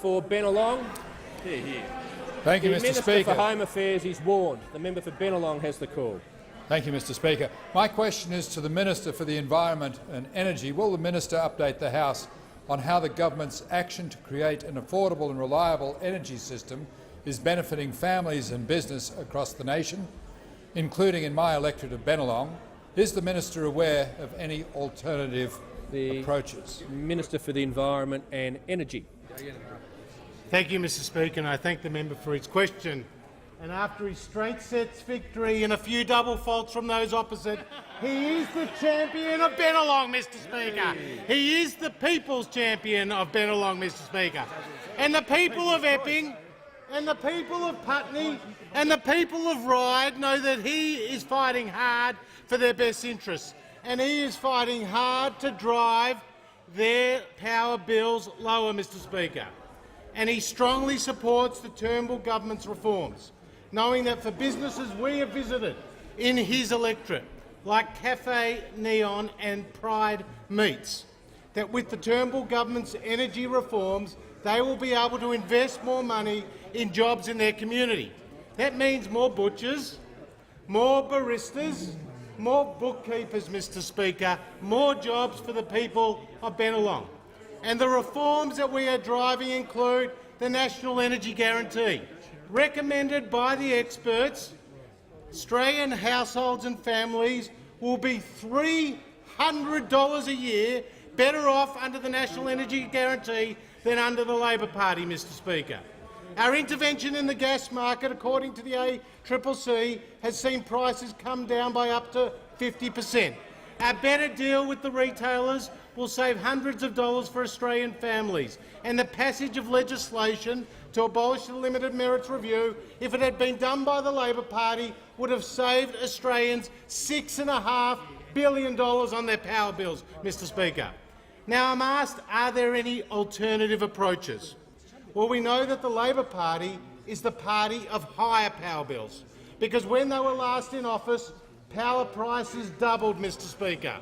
for Bennelong? Hear, hear. Thank you, The Mr. Minister Speaker. for Home Affairs is warned. The member for Bennelong has the call. Thank you, Mr. Speaker. My question is to the Minister for the Environment and Energy. Will the Minister update the House on how the government's action to create an affordable and reliable energy system is benefiting families and business across the nation, including in my electorate of Bennelong? Is the Minister aware of any alternative approaches? Minister for the Environment and Energy. Thank you, Mr. Speaker, and I thank the member for his question. And after his straight sets victory and a few double faults from those opposite, he is the champion of Bennelong, Mr. Speaker. He is the people's champion of Bennelong, Mr. Speaker. And the people of Epping and the people of Putney and the people of Ryde know that he is fighting hard for their best interests, and he is fighting hard to drive their power bills lower, Mr. Speaker. And he strongly supports the Turnbull government's reforms, knowing that for businesses we have visited in his electorate, like Cafe Neon and Pride Meats, that with the Turnbull government's energy reforms, they will be able to invest more money in jobs in their community. That means more butchers, more baristas, more bookkeepers, Mr. Speaker, more jobs for the people of Bennelong. And the reforms that we are driving include the National Energy Guarantee. Recommended by the experts, Australian households and families will be $300 a year better off under the National Energy Guarantee than under the Labor Party, Mr. Speaker. Our intervention in the gas market, according to the ACCC, has seen prices come down by up to 50%. Our better deal with the retailers will save hundreds of dollars for Australian families, and the passage of legislation to abolish the limited merits review, if it had been done by the Labor Party, would have saved Australians $6.5 billion on their power bills, Mr. Speaker. Now I'm asked, are there any alternative approaches? Well, we know that the Labor Party is the party of higher power bills, because when they were last in office, power prices doubled, Mr. Speaker.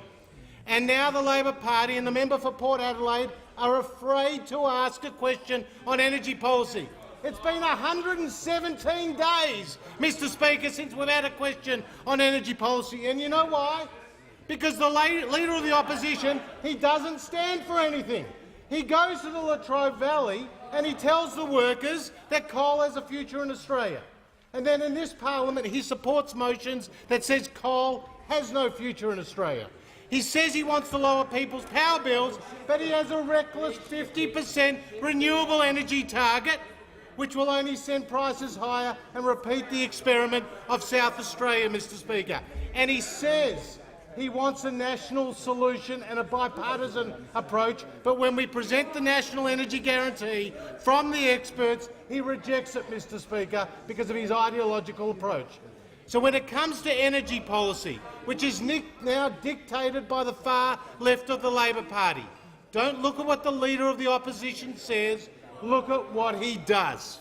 And now the Labor Party and the member for Port Adelaide are afraid to ask a question on energy policy. It's been 117 days, Mr. Speaker, since we've had a question on energy policy. And you know why? Because the Leader of the Opposition, he doesn't stand for anything. He goes to the Latrobe Valley and he tells the workers that coal has a future in Australia. And then in this parliament he supports motions that says coal has no future in Australia. He says he wants to lower people's power bills, but he has a reckless 50% renewable energy target, which will only send prices higher and repeat the experiment of South Australia, Mr. Speaker. And he says he wants a national solution and a bipartisan approach, but when we present the National Energy Guarantee from the experts, he rejects it, Mr. Speaker, because of his ideological approach. So when it comes to energy policy, which is now dictated by the far left of the Labor Party, don't look at what the Leader of the Opposition says, look at what he does.